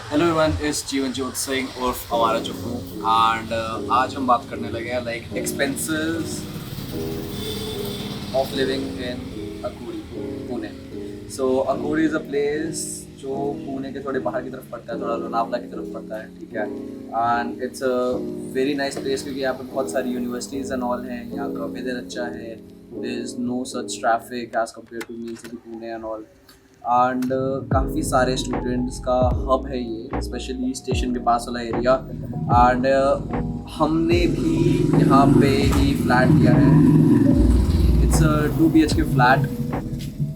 Hello everyone, इस जीवनजोत सिंह उर्फ हमारा जुगनू एंड आज हम बात करने लगे हैं like expenses of living in Akurdi, Pune. So Akurdi is a place जो पुणे के थोड़े बाहर की तरफ पड़ता है, थोड़ा लोनावला की तरफ पड़ता है, ठीक है। And it's a very nice place क्योंकि यहाँ पे बहुत सारी यूनिवर्सिटीज़ एंड ऑल हैं। यहाँ का वेदर अच्छा है, there is no such traffic as compare to main city Pune and all. And काफ़ी सारे स्टूडेंट्स का हब है ये, स्पेशली स्टेशन के पास वाला एरिया। एंड हमने भी यहाँ पे ही फ्लैट लिया है। It's a 2 BHK flat.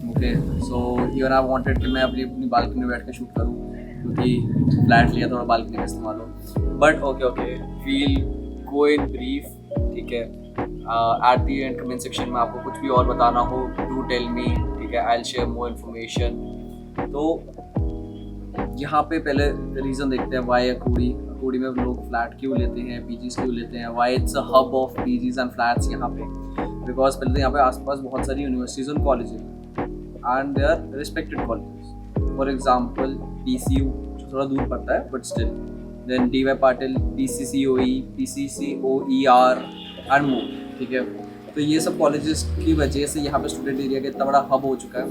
Okay, so even I wanted कि मैं अपनी अपनी बालकनी में बैठ के शूट करूँ क्योंकि फ्लैट लिया, थोड़ा बालकनी का इस्तेमाल हो। But okay, we'll go in brief, ठीक है। At the end comment section में आपको कुछ भी और बताना हो, डू टेल मी, ठीक है। आई विल शेयर मोर इन्फॉर्मेशन। तो यहाँ पे पहले रीज़न देखते हैं वाई अकूड़ी। अकूड़ी में लोग फ्लैट क्यों लेते हैं, पीजीज क्यों लेते हैं, why it's a hub of PGs and flats यहाँ पे। बिकॉज पहले तो यहाँ पे आसपास बहुत सारी universities and colleges and they are respected colleges. For example PCU जो थोड़ा दूर पड़ता है but still, then DY Patil, PCCOE, PCCOER and more, ठीक है। तो ये सब कॉलेजेस की वजह से यहाँ पे स्टूडेंट एरिया का इतना बड़ा हब हो चुका है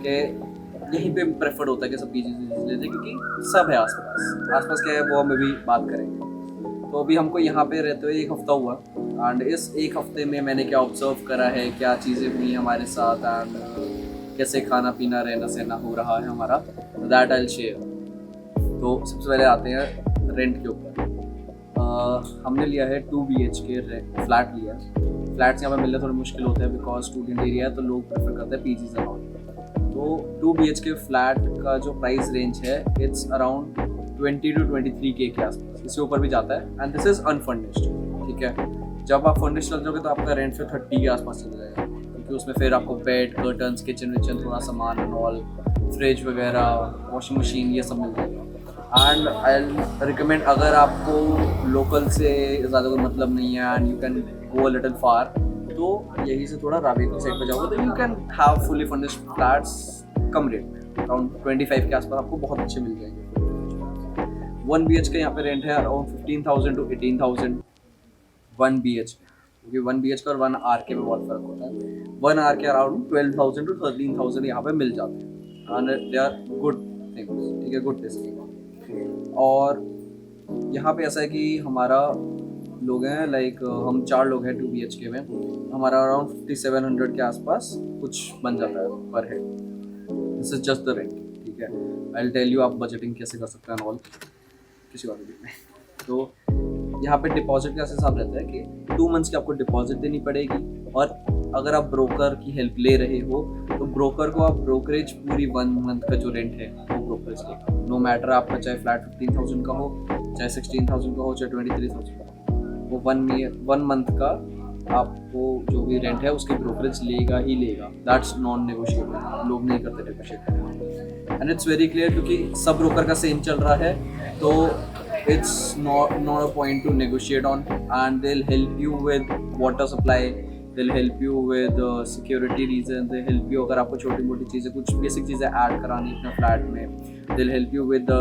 कि यहीं पे प्रेफर्ड होता है कि सब पीजी लेते हैं क्योंकि सब है आसपास। आसपास क्या है वो हम अभी बात करेंगे। तो अभी हमको यहाँ पे रहते हुए 1 हफ्ता हुआ एंड इस 1 हफ्ते में मैंने क्या ऑब्जर्व करा है, क्या चीज़ें हुई हमारे साथ एंड कैसे खाना पीना रहना सहना हो रहा है हमारा, दैट आई विल शेयर। तो सबसे पहले आते हैं रेंट के ऊपर। हमने लिया है 2 BHK फ्लैट लिया है। फ्लैट्स यहाँ पे मिलने थोड़े मुश्किल होते हैं बिकॉज स्टूडेंट एरिया है तो लोग प्रेफर करते हैं पीजीज अराउंड। तो 2 BHK फ्लैट का जो प्राइस रेंज है इट्स अराउंड 20 to 23K के आसपास, इससे ऊपर भी जाता है। एंड दिस इज़ अनफर्निश्ड, ठीक है। जब आप फर्निश्ड चल जाओगे तो आपका रेंट फिर 30 के आसपास चल जाएगा क्योंकि उसमें फिर आपको बेड, कर्टन्स, किचन विचन, थोड़ा सामान एंड ऑल, फ्रिज वगैरह, वॉशिंग मशीन, ये सब मिल जाएगा। एंड आई रिकमेंड, अगर आपको लोकल से ज़्यादा कोई मतलब नहीं है and you can go a little far, तो यहीं से थोड़ा रावेत की साइड पर जाओगे तो you can have fully furnished flats come rate में, अराउंड 25 के आसपास आपको बहुत अच्छे मिल जाएंगे। 1 BHK यहाँ पे रेंट है अराउंड 15,000 to 18,000 1 BHK, क्योंकि 1 BHK और 1 RK में बहुत फ़र्क होता है। 1 RK अराउंड 12,000 to 13,000 यहाँ पे मिल जाते हैं and they are good things, ठीक है, गुड डिस्काउंट। और यहाँ पे ऐसा है कि हमारा लोग हैं लाइक हम 4 लोग हैं 2 BHK में, हमारा अराउंड 5700 के आसपास कुछ बन जाता है पर head. This is just the rent, ठीक है। आई विल टेल यू आप बजटिंग कैसे कर सकते हैं ऑल किसी और वीडियो में। तो यहाँ पे डिपॉजिट का हिसाब रहता है कि 2 मंथ्स की आपको डिपॉजिट देनी पड़ेगी और अगर आप ब्रोकर की हेल्प ले रहे हो तो ब्रोकर को आप ब्रोकरेज पूरी 1 मंथ का जो रेंट है वो ब्रोकरेज लेगा। नो मैटर आपका चाहे फ्लैट 15,000 का हो, चाहे 16,000 का हो, चाहे 23,000 का हो, वो 1 मंथ का आपको जो भी रेंट है उसकी ब्रोकरेज लेगा ही लेगा। दैट्स नॉन नेगोशिएबल, लोग नहीं करते negotiate. And it's very clear क्योंकि सब ब्रोकर का सेम चल रहा है तो it's not a point to negotiate on, and they'll help you with water supply, they'll help you with security reasons, they'll help you अगर आपको छोटी मोटी चीज़ें, कुछ बेसिक चीज़ें ऐड करानी अपने फ्लैट में, they'll help you with the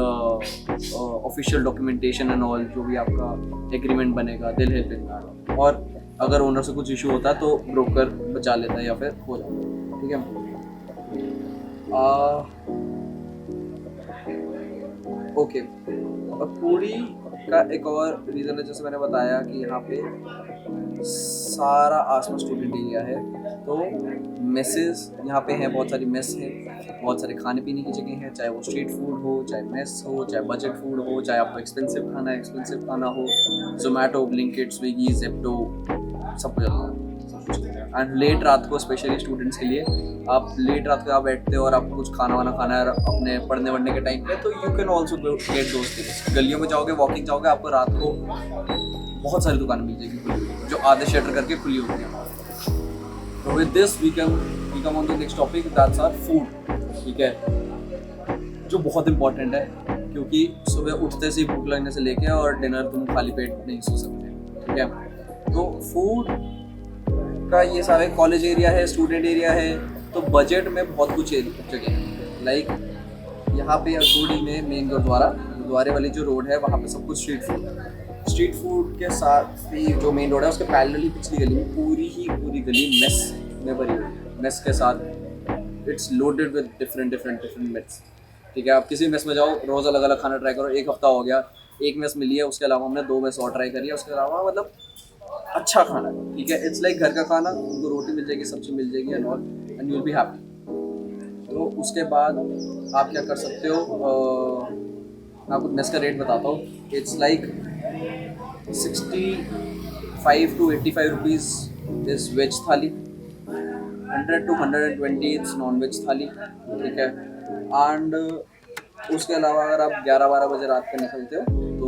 official documentation and all, जो भी आपका एग्रीमेंट बनेगा they'll help in that। और अगर ओनर से कुछ इशू होता है तो ब्रोकर बचा लेता है या फिर हो जाता है, ठीक है। ओके, अकूड़ी का एक और रीज़न है, जैसे मैंने बताया कि यहाँ पे सारा आसपास स्टूडेंट एरिया है तो मेसेस यहाँ पे हैं, बहुत सारी मेस हैं, बहुत सारे खाने पीने की जगह हैं, चाहे वो स्ट्रीट फूड हो, चाहे मेस हो, चाहे बजट फूड हो, चाहे आपको एक्सपेंसिव खाना हो, जोमेटो, ब्लिंकिट, स्विगी, जेप्टो, सब कुछ आता है। एंड लेट रात को स्पेशली स्टूडेंट्स के लिए, आप लेट रात को आप बैठते हो और आपको कुछ खाना वाना खाना है अपने पढ़ने वढ़ने के टाइम पे, तो you can also get those things. गलियों में जाओगे, वॉकिंग जाओगे, आपको रात को बहुत सारी दुकानें मिल जाएगी खुली जो आधे शटर करके खुली होती हैं। तो with this we come on the next topic, that's our food, ठीक है, जो बहुत इंपॉर्टेंट है क्योंकि सुबह उठते से भूख लगने से लेके और डिनर तुम खाली पेट नहीं सो सकते, ठीक है। तो फूड का ये सारे कॉलेज एरिया है, स्टूडेंट एरिया है, तो बजट में बहुत कुछ जगह है। लाइक यहाँ पे अकूड़ी में मेन गुरुद्वारा गुरुद्वारे वाली जो रोड है वहाँ पे सब कुछ स्ट्रीट फूड के साथ ही जो मेन रोड है उसके पैरेलली पिछली गली में पूरी गली मेस में भरी हुई है। मेस के साथ it's loaded with different mess. ठीक है, आप किसी मेस में जाओ, रोज़ अलग अलग खाना ट्राई करो। एक हफ्ता हो गया, एक मेस मिली है, उसके अलावा हमने 2 मेस और ट्राई करी है। उसके अलावा मतलब अच्छा खाना है, ठीक है, इट्स लाइक घर का खाना। उनको रोटी मिल जाएगी, सब्जी मिल जाएगी and all, and you will be happy. तो उसके बाद आप क्या कर सकते हो, मैं आपको मेस का रेट बताता हूँ। It's like 65 to 85 rupees is veg thali, 100 to 120 it's non veg थाली, ठीक है। एंड उसके अलावा अगर आप 11-12 बजे रात को निकलते हो तो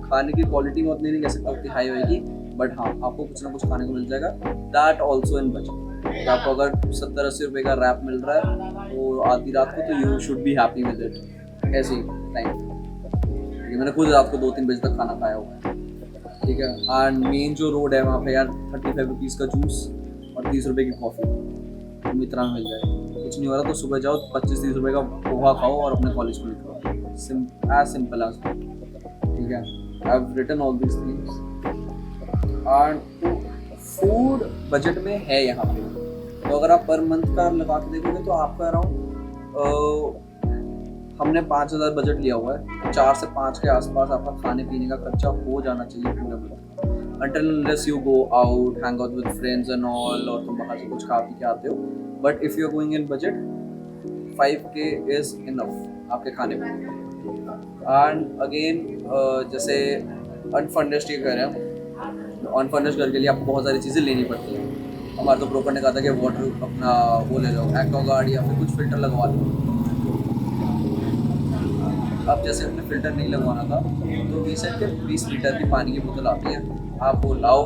खाने की क्वालिटी मैं उतनी नहीं कह सकता उतनी हाई होएगी, बट हाँ आपको कुछ ना कुछ खाने को मिल जाएगा। That also in budget. आपको अगर 70-80 रुपये का रैप मिल रहा है तो आधी रात को, तो you should be happy with it. ऐसे ही टाइम, मैंने खुद रात को 2-3 बजे तक खाना खाया हुआ है, ठीक है। एंड मेन जो रोड है वहाँ पे यार 35 रुपीज़ का जूस और 30 रुपये की कॉफ़ी तुम इतना मिल जाए। कुछ नहीं हो रहा तो सुबह जाओ, 25-30 रुपये का पोहा खाओ और अपने कॉलेज को निकलो। एज सिंपल एज, ठीक है। I have written all this things. And food budget में है यहाँ पे, तो अगर आप पर मंथ का लगा के देखोगे तो आपका अराउंड हमने 5,000 बजट लिया हुआ है, 4 से 5 के आसपास आपका खाने पीने का खर्चा हो जाना चाहिए पूरे month. Until unless you go out, hang out with friends and all, और तुम बाहर से कुछ खा पी के आते हो, but if you are going in budget, 5K is enough आपके खाने पीने। एंड अगेन जैसे अनफर्निश्ड के घर है, अनफर्निश्ड घर के लिए आपको बहुत सारी चीज़ें लेनी पड़ती हैं। हमारे तो ब्रोकर ने कहा था कि वाटर अपना वो ले लो, एक्वागार्ड या फिर कुछ फिल्टर लगवा लो। अब जैसे अपने फ़िल्टर नहीं लगवाना था तो रीसेंट के 20 लीटर की पानी की बोतल आती है, आप वो लाओ,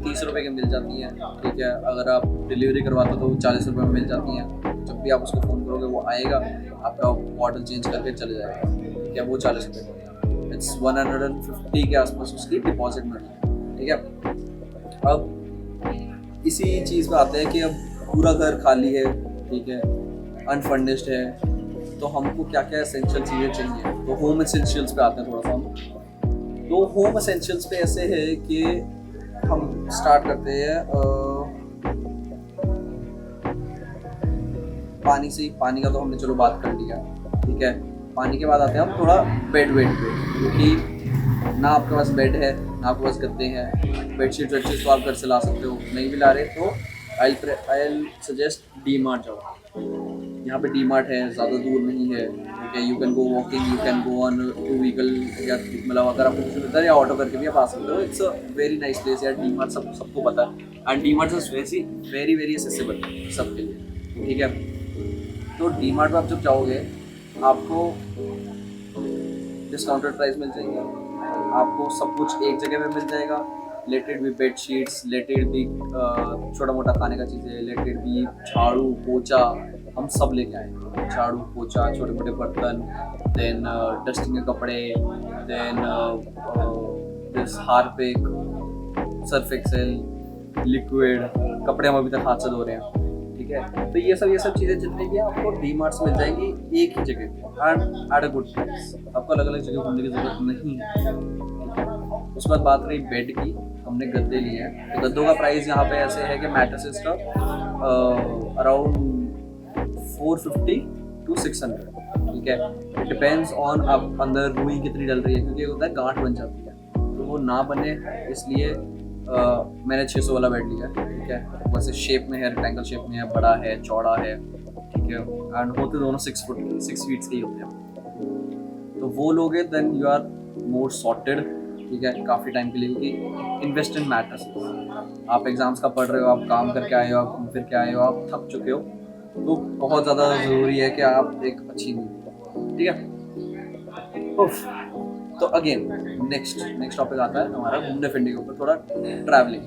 30 रुपये की मिल जाती हैं, ठीक है। अगर आप डिलीवरी करवाते हो तो वो 40 रुपये में मिल जाती हैं। जब भी आप उसको फ़ोन करोगे वो आएगा, आपका बॉटल चेंज करके चले जाएगा, ठीक है। वो 40 रुपये का, इट्स 150 के आसपास उसकी डिपॉजिट मनी, ठीक है। अब इसी चीज़ पे आते हैं कि अब पूरा घर खाली है, ठीक है, अनफर्निश्ड है, तो हमको क्या क्या एसेंशियल चीज़ें चाहिए। तो होम एसेंशियल्स पे आते हैं थोड़ा सा हम। तो होम एसेंशियल्स पे ऐसे है कि हम स्टार्ट करते हैं पानी से। पानी का तो हमने चलो बात कर लिया, ठीक है। पानी के बाद आते हैं हम थोड़ा बेड पे, क्योंकि ना आपके पास बेड है ना आपके पास गद्दे हैं। बेडशीट वेडशीट तो आप घर से ला सकते हो, नहीं भी ला रहे तो आई सजेस्ट डी-मार्ट जाओ। यहाँ पे डी-मार्ट है, ज़्यादा दूर नहीं है, ठीक है। You can go walking, you can go on 2 vehicle, या मतलब अगर आपको कुछ मिलता है या ऑटो करके भी आप आ सकते हो। It's a very nice place यार, डी-मार्ट सबको पता है। And D-Mart is very very accessible सबके लिए, ठीक है। तो डी-मार्ट में आप जब जाओगे आपको डिस्काउंटेड प्राइस मिल जाएंगे, आपको सब कुछ एक जगह पे मिल जाएगा। Let it be bed sheets, let it be छोटा मोटा खाने का चीज़ें, लेट इट बी झाड़ू पोछा, हम सब लेके आए। झाड़ू पोछा, छोटे मोटे बर्तन, देन डस्टिंग के कपड़े, then this Harpic, Surf Excel, liquid, कपड़े हम अभी तक हाथ से धो रहे हैं, ठीक है। तो ये सब चीज़ें जितनी भी आपको डी-मार्ट से मिल जाएंगी एक ही जगह पे and at a good price. आपको अलग अलग जगह घूमने की ज़रूरत नहीं है, ठीक है। उसके बाद बात रही बेड की, हमने गद्दे लिए हैं। तो गद्दों का प्राइस यहाँ पे ऐसे है कि मैट्रेसेस का अराउंड 450 to 600, ठीक है। इट डिपेंड्स ऑन आप अंदर रुई कितनी डल रही है, क्योंकि होता है गांठ बन जाती है, तो वो ना बने इसलिए मैंने 600 वाला बेड लिया, ठीक है। वैसे शेप में है, रेक्टेंगल शेप में है, बड़ा है, चौड़ा है, ठीक है। एंड होते दोनों 6 फीट के ही होते हैं। तो वो लोगे then you are more sorted, ठीक है, काफ़ी टाइम के लिए। क्योंकि इन्वेस्ट इन मैटर्स। आप एग्जाम्स का पढ़ रहे हो, आप काम करके आए हो, आप घूम फिर के आए हो, आप थक चुके हो, तो बहुत ज़्यादा ज़रूरी है कि आप एक अच्छी नींद, ठीक है। तो अगेन नेक्स्ट टॉपिक आता है हमारा घूमने फिरने के ऊपर, थोड़ा ट्रैवलिंग।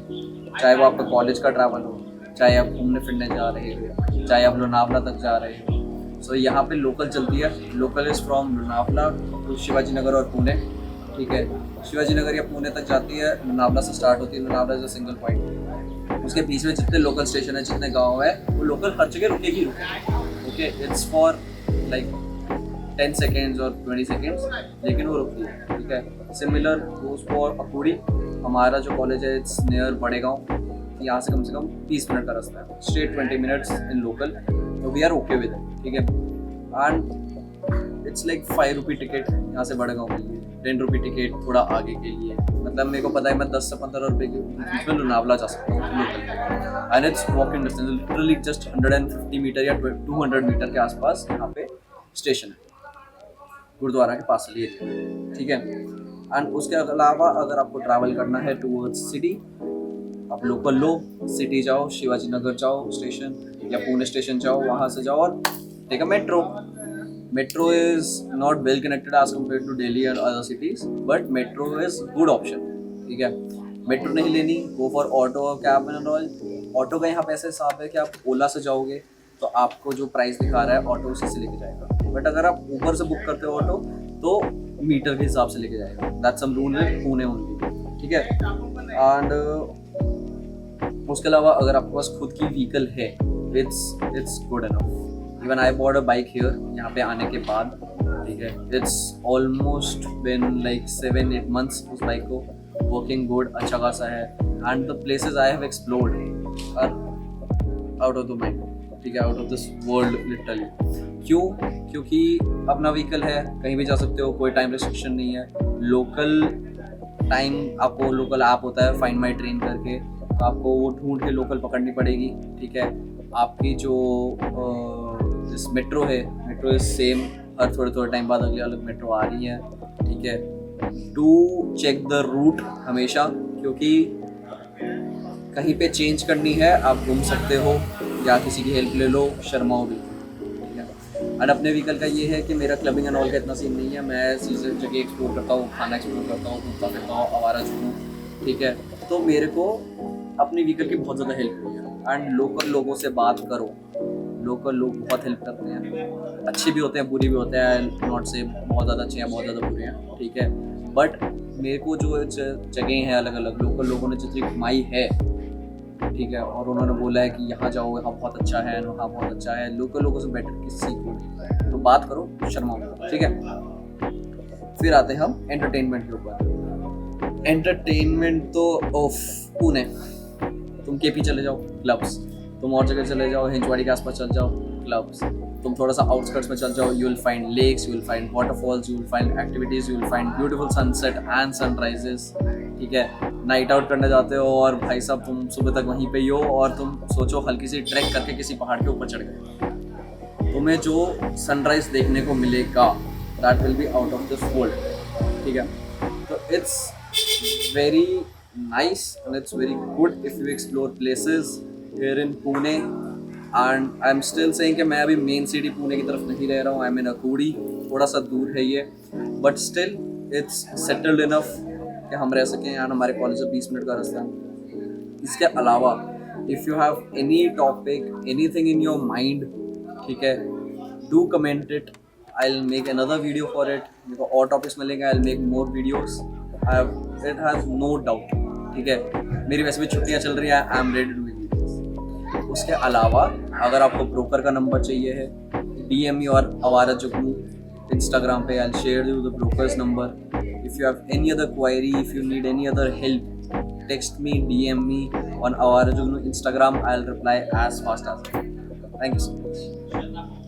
चाहे वो आपका कॉलेज का ट्रैवल हो, चाहे आप घूमने फिरने जा रहे हो, चाहे आप लोनावला तक जा रहे हो। सो यहाँ पे लोकल चलती है। Local is from Lonavala to Shivaji Nagar और पुणे, ठीक है। शिवाजी नगर या पुणे तक जाती है, लोनावला से स्टार्ट होती है। Lonavala is a single point, उसके बीच में जितने लोकल स्टेशन है, जितने गांव है, वो लोकल हर जगह रुकेगी। Okay, it's for like 10 seconds और 20 सेकेंड्स, लेकिन वो रुकती है, ठीक है। Similar goes for Akurdi. हमारा जो कॉलेज है इट्स नियर बड़ेगांव, यहाँ से कम 30 मिनट का रास्ता है, स्ट्रेट 20 मिनट्स इन लोकल, तो we are okay with it, ठीक है। And it's like 5 rupee ticket यहाँ से बड़ेगांव के लिए, 10 रुपी टिकट थोड़ा आगे के लिए, मतलब मेरे को पता है मैं 10 से 15 रुपये के बीच में लोनावला जा सकता हूँ local, and it's walking distance, literally just 150 meter या 200 मीटर के आसपास यहाँ पे स्टेशन है, गुरुद्वारा के पास वाली एरिया, ठीक है। एंड उसके अलावा अगर आपको ट्रैवल करना है टूवर्ड्स सिटी, आप लोकल लो, सिटी जाओ, शिवाजी नगर जाओ स्टेशन, या पुणे स्टेशन जाओ, वहाँ से जाओ और take a metro. Metro is not well connected as compare to Delhi and other cities, but metro is good option, ठीक है। मेट्रो नहीं लेनी, गो फॉर ऑटो और कैब एंड ऑल। ऑटो का यहाँ पे ऐसे हिसाब है कि आप ओला से जाओगे तो आपको जो प्राइस दिखा रहा है ऑटो उसी से लेके जाएगा, बट अगर आप ऊबर से बुक करते हो ऑटो तो मीटर के हिसाब से लेके जाएगा, that's sum rule in Pune only, ठीक है। एंड उसके अलावा अगर आपके पास खुद की व्हीकल है, it's good enough. Even I bought a bike here, यहाँ पे आने के बाद, ठीक है। It's almost been like 7-8 months उस बाइक को, वर्किंग गुड, अच्छा खासा है। And the places I have explored are out of the mind, ठीक है, out of this world literally. क्यों? क्योंकि अपना व्हीकल है, कहीं भी जा सकते हो, कोई टाइम रिस्ट्रिक्शन नहीं है। लोकल टाइम आपको, लोकल ऐप होता है फाइंड माई ट्रेन करके, तो आपको वो ढूंढ के लोकल पकड़नी पड़ेगी, ठीक है। आपकी जो जिस मेट्रो है, मेट्रो इज सेम, हर थोड़े टाइम बाद अगले अलग मेट्रो आ रही है, ठीक है। टू चेक द रूट हमेशा, क्योंकि कहीं पे चेंज करनी है आप घूम सकते हो, या किसी की हेल्प ले लो, शर्माओ भी, ठीक है। और अपने व्हीकल का ये है कि मेरा क्लबिंग एंड ऑल का इतना सीन नहीं है, मैं चीज़ें जगह एक्सप्लोर करता हूँ, खाना एक्सप्लोर करता हूँ, घूमता फिरता हूँ, आवारा हूँ, ठीक है। तो मेरे को अपनी व्हीकल की बहुत ज़्यादा हेल्प हुई है। एंड लोकल लोगों से बात करो, लोकल लोग बहुत हेल्प करते हैं, अच्छे भी होते हैं, बुरी भी होते हैं, नॉट से बहुत ज़्यादा अच्छे हैं, बहुत ज़्यादा बुरे हैं, ठीक है। बट मेरे को जो जगह हैं अलग अलग, लोकल लोगों ने जितनी घुमाई है, ठीक है, और उन्होंने बोला है कि यहाँ जाओ, यहाँ बहुत अच्छा है, वहाँ बहुत अच्छा है, लोकल लोगों से बेटर किसी को नहीं, तो बात करो, शर्माओ, ठीक है। फिर आते हैं हम एंटरटेनमेंट के ऊपर। एंटरटेनमेंट तो ऑफ पुणे, तुम केपी चले जाओ, क्लब्स, तुम और जगह चले जाओ, हिंजवाड़ी के आसपास चल जाओ, क्लब्स, तुम थोड़ा सा आउटस्कर्ट्स में चल जाओ, you will find lakes, you will find waterfalls, you will find activities, you will find beautiful sunset and sunrises, ठीक है। नाइट आउट करने जाते हो और भाई साहब तुम सुबह तक वहीं पे ही हो, और तुम सोचो हल्की सी ट्रैक करके किसी पहाड़ के ऊपर चढ़ गए, तुम्हें जो सनराइज देखने को मिलेगा that will be out of this world, ठीक है। तो it's very nice and it's very good if you explore places here in Pune, and I'm still saying कि मैं अभी मेन सिटी पुणे की तरफ नहीं रह रहा हूँ, I'm in अकूड़ी, थोड़ा सा दूर है ये, but still it's settled enough कि हम रह सकें यार, हमारे कॉलेज से 20 मिनट का रास्ता है। इसके अलावा if you have any topic, anything in your mind, ठीक है, do comment it, I'll make another video for it, मेरे को और टॉपिक्स मिलेंगे, I'll make more videos, it has no doubt, ठीक है। मेरी वैसे भी छुट्टियाँ चल रही हैं, I am ready to do videos. उसके अलावा अगर आपको ब्रोकर का नंबर चाहिए है, DM मी और आवारा जुगनू इंस्टाग्राम पे, I will share you the brokers number. If you have any other query, if you need any other help, text me, DM me on Awara Jugnu Instagram, I will reply as fast as. Thank you so much.